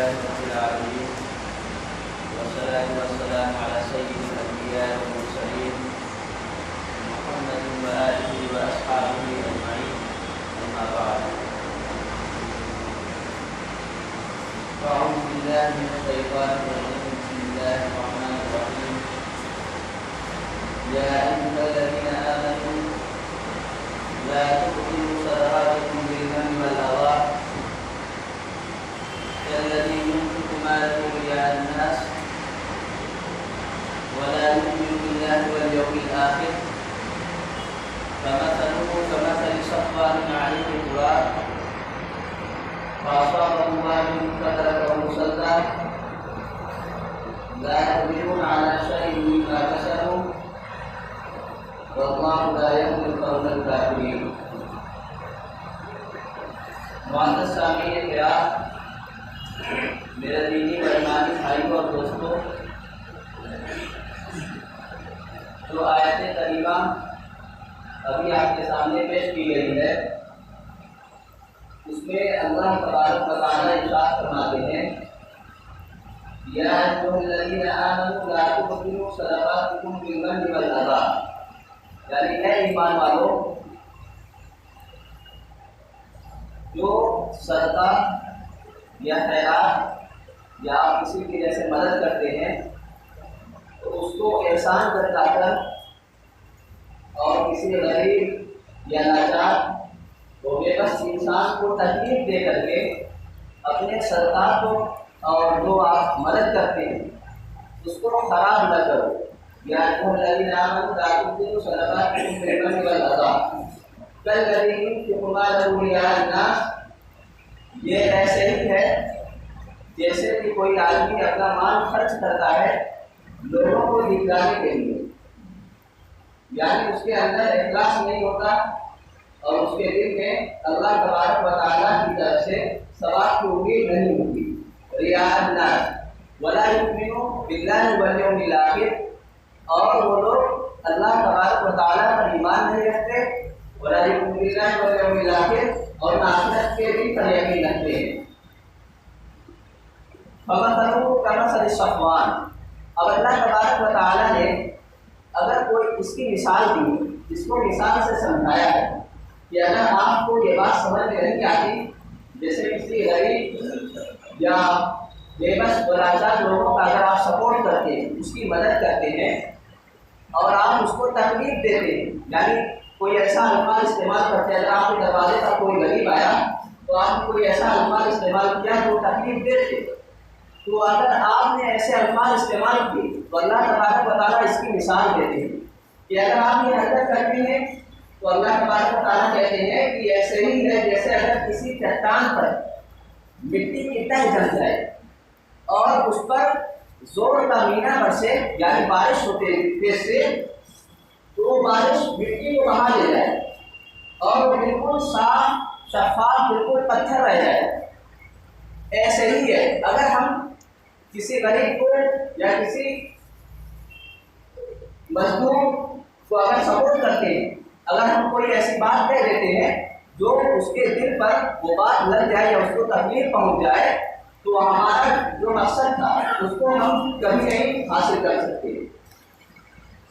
رب العالمين والصلاة والسلام على سيد الأنبياء والمرسلين محمد وآله وأصحابه أجمعين أما بعد فأعوذ بالله من الشيطان الرجيم بسم الله الرحمن الرحيم يا أيها الذين آمنوا لا تبطلوا صدقاتكم بالمن والأذى كالذي ينفق ماله رئاء الناس ولا يؤمن بالله واليوم الآخر فمثله كمثل صفوان عليه تراب فأصابه وابل فتركه صلدا لا يقدرون على شيء مما كسبوا والله لا يهدي القوم الكافرين. معزز سامعین کرام، میرے دینی و ایمانی بھائیوں اور دوستوں، جو آیت کریمہ ابھی آپ کے سامنے پیش کی گئی ہے، اس میں اللہ تبارک و تعالیٰ ارشاد فرماتے ہیں یا ایھا الذین آمنوا لا تبطلوا صدقاتکم بالمن والأذى، یعنی اے ایمان والو، جو صدقہ یا خیرات یا آپ کسی کی جیسے مدد کرتے ہیں تو اس کو احسان جتا کر اور کسی غریب یا لاچار وہ بے بس انسان کو تکلیف دے کر کے اپنے صدقات کو اور جو آپ مدد کرتے ہیں اس کو خراب نہ کرو. یا ایھا الذین آمنوا لا تبطلوا صدقاتکم بالمن والأذى کالذی ينفق ماله رئاء الناس، یہ ایسے ہی ہے جیسے کہ کوئی آدمی اپنا مال خرچ کرتا ہے لوگوں کو دکھلانے کے لیے، یعنی اس کے اندر اخلاص نہیں ہوتا اور اس کے دل میں اللہ تبارک و تعالیٰ کی طرف سے ثواب کی امید نہیں ہوتی. رئاء الناس ولا یؤمنون باللہ والیوم الآخر، اور وہ لوگ اللہ تبارک و تعالیٰ پر ایمان نہیں رکھتے، ولا یؤمنون باللہ والیوم الآخر، اور آخرت کے دن پر یقین رکھتے ہیں. فمثلہ کمثل صفوان، اب اللہ تبارک و تعالیٰ نے اگر کوئی اس کی مثال دی، اس کو مثال سے سمجھایا ہے کہ اگر آپ کو یہ بات سمجھ میں نہیں آتی، جیسے کسی غریب یا بے بس لاچار لوگوں کا اگر آپ سپورٹ کرتے ہیں، اس کی مدد کرتے ہیں اور آپ اس کو تکلیف دیتے ہیں، یعنی کوئی ایسا الفاظ استعمال کرتے ہیں، اگر آپ کے دروازے پر کوئی غریب آیا تو آپ نے کوئی ایسا الفاظ استعمال کیا جو تکلیف دیتے، تو اگر آپ نے ایسے الفاظ استعمال کیے تو اللہ تبارک و تعالیٰ اس کی مثال دیتے ہیں کہ اگر آپ یہ حرکت کرتے ہیں تو اللہ تبارک و تعالیٰ کہتے ہیں کہ ایسے ہی ہے جیسے اگر کسی چٹان پر مٹی کی تہ جم جائے اور اس پر زور کا مینا برسے، یعنی بارش ہوتے تیز سے، تو وہ بارش مٹی کو بہا لے جائے اور وہ بالکل صاف شفاف بالکل پتھر رہ جائے. ایسے ہی ہے اگر ہم کسی غریب کو یا کسی مظلوم کو اگر سپورٹ کرتے ہیں، اگر ہم کوئی ایسی بات کہہ دیتے ہیں جو اس کے دل پر وہ بات لگ جائے یا اس کو تکلیف پہنچ جائے، تو ہمارا جو مقصد تھا اس کو ہم کبھی نہیں حاصل کر سکتے.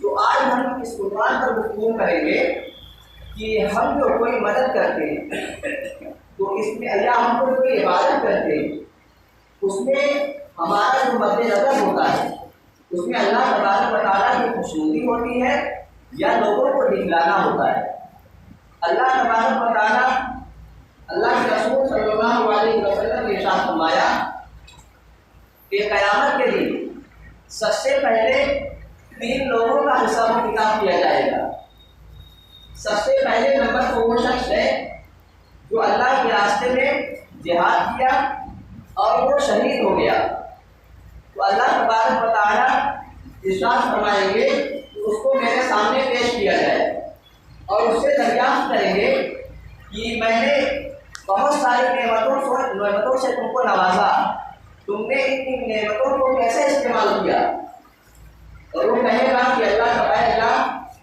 تو آج ہم اس عنوان پر گفتگو کریں گے کہ ہم جو کوئی مدد کرتے ہیں تو اس میں یا ہم کوئی عبادت کرتے ہیں، اس میں ہمارا جو مد نظر ہوتا ہے اس میں اللہ تبارک و تعالیٰ کی خوشنودی ہوتی ہے یا لوگوں کو دکھلانا ہوتا ہے. اللہ تبارک و تعالیٰ، اللہ کے رسول صلی اللہ علیہ وسلم نے ارشاد فرمایا کہ قیامت کے دن سب سے پہلے 3 لوگوں کا حساب و کتاب کیا جائے گا. سب سے پہلے نمبر تو وہ شخص ہے جو اللہ کے راستے میں جہاد کیا اور وہ شہید ہو گیا، تو اللہ تبارک و تعالیٰ ارشاد فرمائیں گے کہ اس کو میرے سامنے پیش کیا جائے اور اس سے دریافت کریں گے کہ میں نے بہت ساری نعمتوں سے تم کو نوازا، تم نے ان نعمتوں کو کیسے استعمال کیا؟ اور وہ کہے گا کہ اللہ تعالیٰ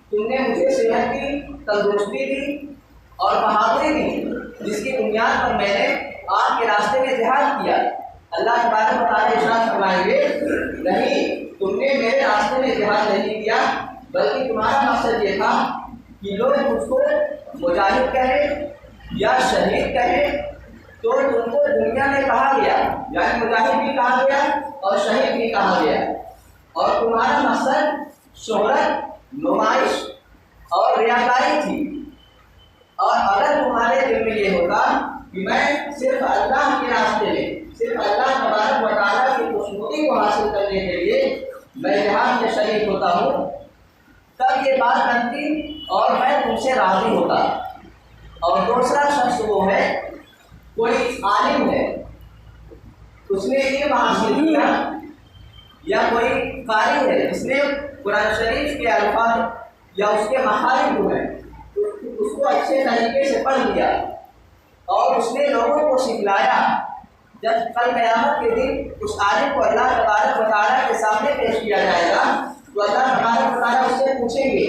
تم نے مجھے صحت دی، تندرستی دی اور بہادری دی، جس کی بنیاد پر میں نے آپ کے راستے میں جہاد کیا. اللہ تبارک و تعالیٰ ارشاد فرمائیں گے نہیں تم نے میرے راستے میں جہاد نہیں کیا بلکہ تمہارا مقصد یہ تھا کہ لوگ مجھ کو مجاہد کہیں یا شہید کہیں تو تم کو دنیا میں کہا گیا یعنی مجاہد بھی کہا گیا اور شہید بھی کہا گیا اور تمہارا مقصد شہرت نمائش اور ریاکاری تھی اور اگر تمہارے دل میں یہ ہوتا کہ میں صرف اللہ کے راستے میں صرف اللہ تبارک و تعالیٰ کی خوشنودی کو حاصل کرنے کے لیے میں جہاد میں شریک ہوتا ہوں تب یہ بات بنتی اور میں تم سے راضی ہوتا. اور دوسرا شخص وہ ہے کوئی عالم ہے اس نے علم حاصل کیا یا کوئی قاری ہے جس نے قرآن شریف کے الفاظ یا اس کے مخارج جو ہیں اس کو اچھے طریقے سے پڑھ لیا اور اس نے لوگوں کو سکھلایا. جب کل قیامت کے دن اس عالم کو اللہ تبارک و تعالیٰ کے سامنے پیش کیا جائے گا تو اللہ تبارک و تعالیٰ اس سے پوچھیں گے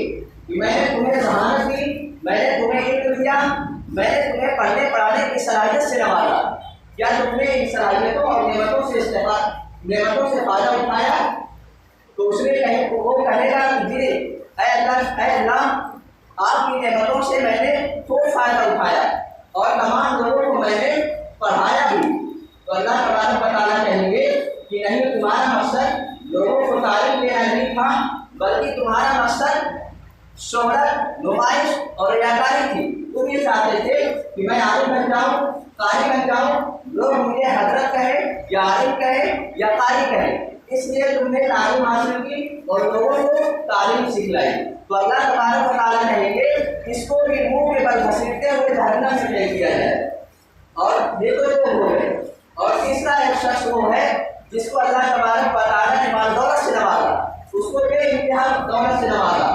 کہ میں نے تمہیں ضمانت دی میں نے تمہیں علم دیا میں نے تمہیں پڑھنے پڑھانے کی صلاحیت سے نوازا کیا تم نے ان صلاحیتوں اور نعمتوں سے فائدہ اٹھایا؟ تو اس نے وہ کہے گا کہ جی اے اللہ آپ کی نعمتوں سے میں نے خوب فائدہ اٹھایا اور تمام لوگوں کو میں نے پڑھایا بھی. تو اللہ تبارک و تعالیٰ کہیں گے کہ نہیں تمہارا مقصد لوگوں کو تعلیم دینا نہیں تھا بلکہ تمہارا مقصد شہرت نمائش اور ریاکاری تھی. تم یہ چاہتے تھے کہ میں عالم بن جاؤں قاری بن جاؤں لوگ مجھے حضرت کہیں یا عالم کہیں یا قاری کہیں اس لیے تم نے تعلیم حاصل کی اور لوگوں کو تعلیم سکھلائی. تو اللہ تبارک و تعالیٰ کہیں گے اس کو بھی منہ کے بل گھسیٹتے ہوئے جہنم میں لے دیا جائے. اور یہ تو وہ ہے. اور تیسرا ایک شخص وہ ہے جس کو اللہ تبارک و تعالیٰ نے مال دولت سے نوازا اس کو بے انتہا دولت سے نوازا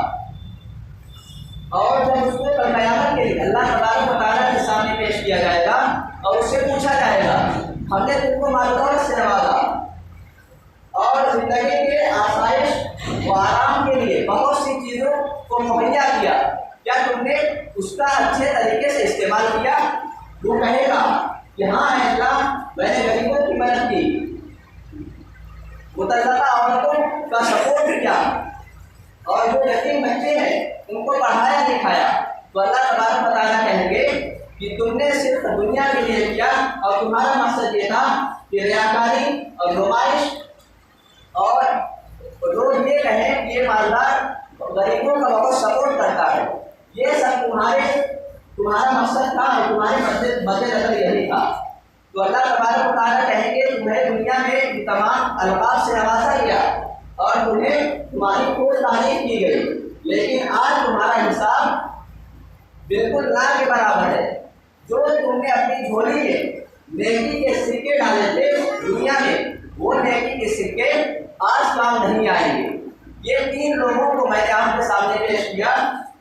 اور جب اس کو کل قیامت کے لیے اللہ تبارک و تعالیٰ کے سامنے پیش کیا جائے گا اور اس سے پوچھا جائے گا ہم نے تم کو مال دولت سے نوازا اور زندگی کے آسائش و آرام کے لیے بہت سی چیزوں کو مہیا کیا کیا تم نے اس کا اچھے طریقے سے استعمال کیا؟ وہ کہے گا کہ ہاں اے اللہ میں نے غریبوں کی مدد کی متعلقہ عورتوں کا سپورٹ کیا اور جو یتیم بچے ہیں ان کو پڑھایا لکھایا. تو اللہ تبارک و تعالیٰ کہیں گے کہ تم نے صرف دنیا کے لیے کیا اور تمہارا مقصد یہ تھا کہ ریاکاری اور نمائش اور لوگ یہ کہیں کہ یہ مالدار غریبوں کا بہت سپورٹ کرتا ہے یہ سب تمہارا مقصد تھا اور تمہارے مد نظر یہی تھا. تو اللہ تبارک و تعالیٰ کہیں گے تمہیں دنیا میں تمام الفاظ سے نوازا گیا اور تمہاری خوب تعریف کی گئی لیکن آج تمہارا حساب بالکل نہ کے برابر ہے. جو تم نے اپنی جھولی میں نیکی کے سکے ڈالے تھے دنیا میں وہ نیکی کے سکے آج کام نہیں آئیں گے. یہ تین لوگوں کو میں نے آپ کے سامنے پیش کیا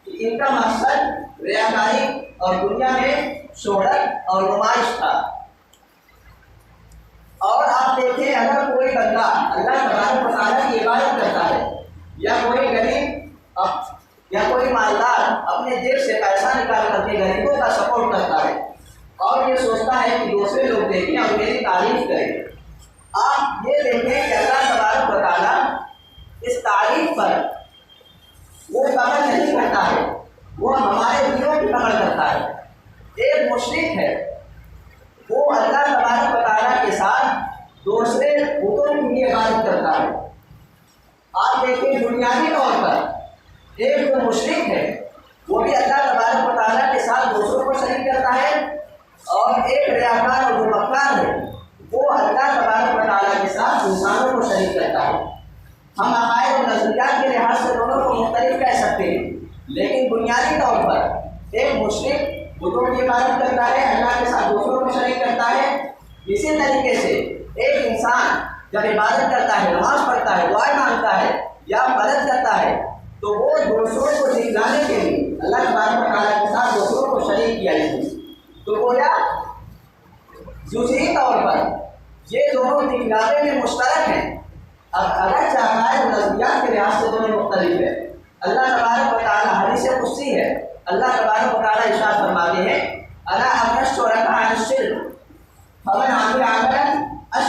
کہ ان کا مقصد ریاکاری اور دنیا میں شہرت اور نمائش تھا. اور آپ دیکھیں اگر کوئی بندہ اللہ تبارک و تعالیٰ کی عبادت کرتا ہے یا کوئی غریب یا کوئی مالدار اپنے جیب سے پیسہ نکال کر کے غریبوں کا سپورٹ کرتا ہے اور یہ سوچتا ہے کہ دوسرے لوگ دیکھیں اور میری تعریف کریں. آپ یہ دیکھیں کہ اللہ تبارک و تعالیٰ اس تعریف پر وہ قبر نہیں کرتا ہے وہ ہمارے دلوں کی قبر کرتا ہے. ایک مشرک ہے وہ اللہ تبارک و تعالیٰ کے ساتھ دوسرے بتوں کی عبادت کرتا ہے. آپ دیکھیں بنیادی طور پر ایک جو مشرک ہے وہ بھی اللہ تبارک و تعالیٰ کے ساتھ دوسروں کو شریک کرتا ہے اور ایک ریاکار اور جو مکار ہے وہ اللہ تبارک و تعالیٰ کے ساتھ انسانوں کو شریک کرتا ہے. ہم عقائد و نظریات کے لحاظ سے دونوں کو مختلف کہہ سکتے ہیں لیکن بنیادی طور پر ایک مشرک بتوں کی عبادت کرتا ہے اللہ کے ساتھ دوسروں کو شریک کرتا ہے. اسی طریقے سے ایک انسان جب عبادت کرتا ہے نماز پڑھتا ہے دعائیں مانگتا ہے یا مدد کرتا ہے تو وہ دوسروں کو دکھلانے کے لیے اللہ تبارک و تعالیٰ کے ساتھ دوسروں کو شریک کیا جاتا ہے. تو گویا جزئی طور پر یہ دونوں دکھلانے میں مشترک ہیں. اب اگر عقائد و نظریات کے لحاظ سے دونوں مختلف ہے. اللہ تبارک و تعالیٰ حدیث قدسی ہے اللہ تبارک و تعالیٰ ارشاد فرماتے ہیں انا اغنى الشركاء عن الشرك فمن عمل عملا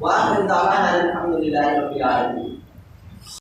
وآخر دعوانا الحمد لله رب العالمين.